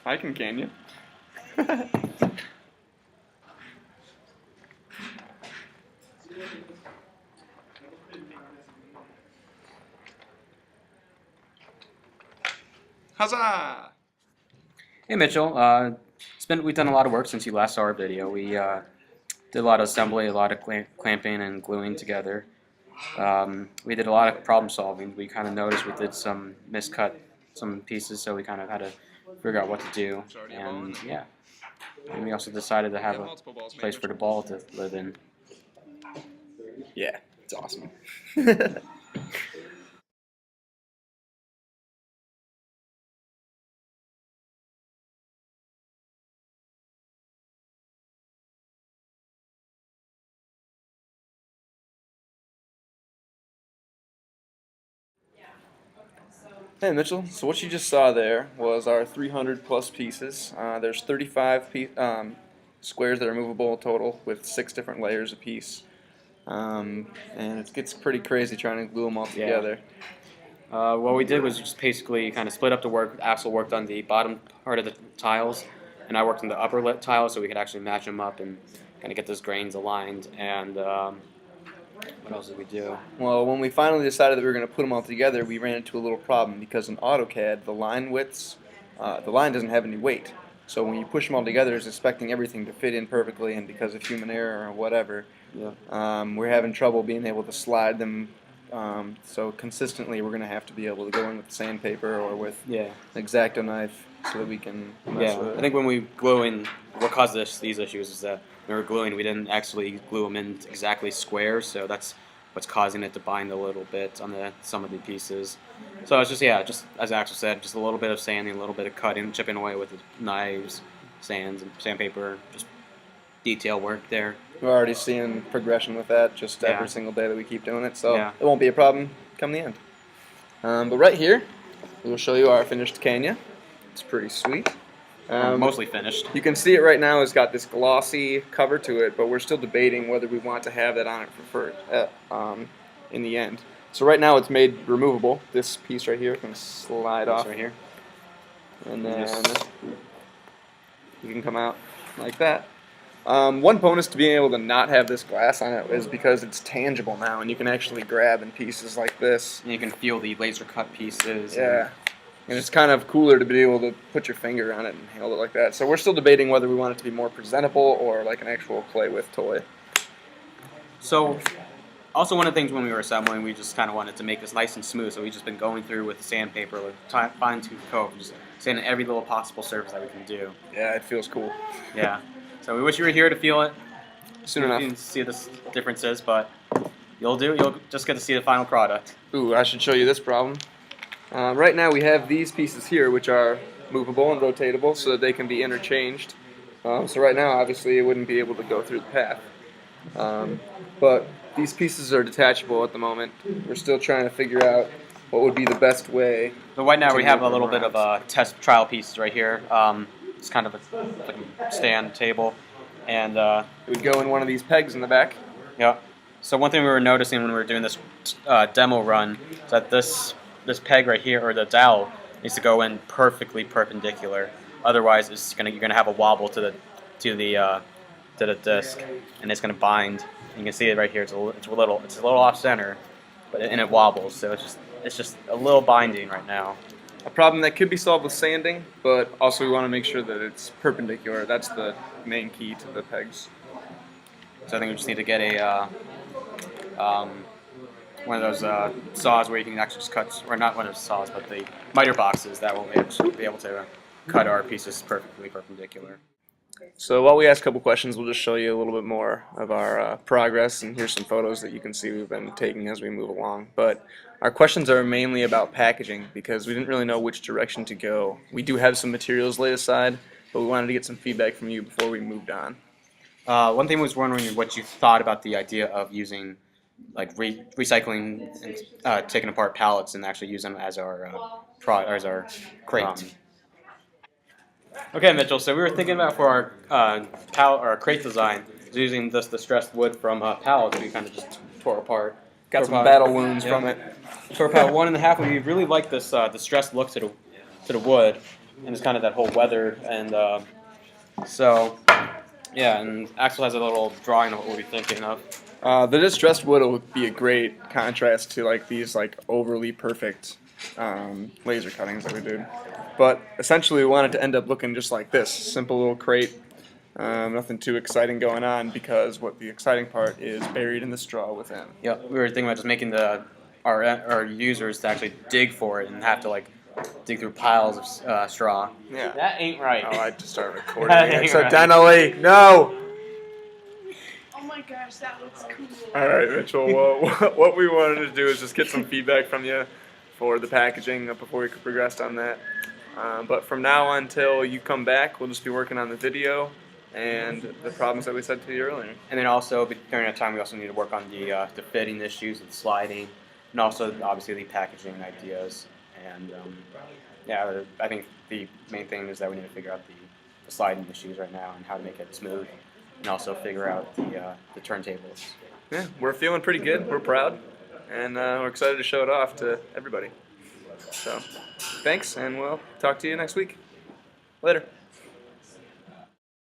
I can you? Huzzah! Hey Mitchell, we've done a lot of work since you last saw our video. We did a lot of assembly, a lot of clamping and gluing together. We did a lot of problem solving. We kind of noticed we did some miscut some pieces, so we kind of had to figure out what to do. And yeah, and we also decided to have a place for the ball to live in. Yeah, it's awesome. Hey Mitchell, so what you just saw there was our 300 plus pieces. There's 35 squares that are movable total with 6 different layers apiece. And it gets pretty crazy trying to glue them all together. What we did was just basically kind of split up the work. Axel worked on the bottom part of the tiles, and I worked on the upper lit tiles, so we could actually match them up and kind of get those grains aligned. And what else did we do? Well, when we finally decided that we were going to put them all together, we ran into a little problem because in AutoCAD, the line widths, the line doesn't have any weight. So when you push them all together, it's expecting everything to fit in perfectly, and because of human error or whatever, we're having trouble being able to slide them. So consistently, we're going to have to be able to go in with sandpaper or with an X-Acto knife so that we can mess with it. I think when we glue in, what caused these issues is that when we were gluing, we didn't actually glue them in exactly squares, so that's what's causing it to bind a little bit on some of the pieces. So it's just as Axel said, just a little bit of sanding, a little bit of cutting, chipping away with the knives, sands, and sandpaper, just detail work there. We're already seeing progression with that just every single day that we keep doing it, so it won't be a problem come the end. But right here, we'll show you our finished CanU. It's pretty sweet. Mostly finished. You can see it right now. It's got this glossy cover to it, but we're still debating whether we want to have that on it in the end. So right now it's made removable. This piece right here can slide off right here, and then you can come out like that. One bonus to being able to not have this glass on it is because it's tangible now, and you can actually grab in pieces like this. And you can feel the laser cut pieces. Yeah. And it's kind of cooler to be able to put your finger on it and handle it like that. So we're still debating whether we want it to be more presentable or like an actual play with toy. So, also one of the things when we were assembling, we just kind of wanted to make this nice and smooth. So we've just been going through with sandpaper, with fine-tooth comb, just sanding every little possible surface that we can do. Yeah, it feels cool. Yeah. So we wish you were here to feel it. Soon enough. You can see the differences, but you'll just get to see the final product. Ooh, I should show you this problem. Right now we have these pieces here which are movable and rotatable so that they can be interchanged. So right now obviously it wouldn't be able to go through the path. But these pieces are detachable at the moment. We're still trying to figure out what would be the best way. So right now we have a little bit of a test trial pieces right here. It's kind of like a stand table. And it would go in one of these pegs in the back. Yeah. So one thing we were noticing when we were doing this demo run is that this peg right here, or the dowel, needs to go in perfectly perpendicular. Otherwise, you're gonna have a wobble to the disc, and it's gonna bind. You can see it right here. It's a little off center, and it wobbles. So it's just a little binding right now. A problem that could be solved with sanding, but also we want to make sure that it's perpendicular. That's the main key to the pegs. So I think we just need to get a one of those saws where you can actually just cut, or not one of those saws, but the miter boxes that will be able to cut our pieces perfectly perpendicular. So while we ask a couple questions, we'll just show you a little bit more of our progress, and here's some photos that you can see we've been taking as we move along. But our questions are mainly about packaging because we didn't really know which direction to go. We do have some materials laid aside, but we wanted to get some feedback from you before we moved on. One thing I was wondering what you thought about the idea of using recycling and taking apart pallets and actually use them as our crate. Okay, Mitchell. So we were thinking about for our crate design, using this distressed wood from pallets we kind of just tore apart. Got some battle wounds from it. Tore apart 1 1/2. We really like this distressed look to the wood. and it's kind of that whole weather and so yeah. And Axel has a little drawing of what we'll be thinking of. The distressed wood would be a great contrast to like these like overly perfect laser cuttings that we did. But essentially, we wanted to end up looking just like this simple little crate. Nothing too exciting going on because what the exciting part is buried in the straw within. Yeah, we were thinking about just making our users to actually dig for it and have to like dig through piles of straw. Yeah. That ain't right. Oh, I just started recording That ain't accidentally. No. Oh my gosh, that looks cool. All right, Mitchell. Well, what we wanted to do is just get some feedback from you for the packaging before we could progress on that. But from now on until you come back, we'll just be working on the video and the problems that we said to you earlier. And then also during that time, we also need to work on the fitting issues, the sliding, and also obviously the packaging ideas. And yeah, I think the main thing is that we need to figure out the sliding issues right now and how to make it smooth, and also figure out the turntables. Yeah, we're feeling pretty good. We're proud, and we're excited to show it off to everybody. So, thanks, and we'll talk to you next week. Later.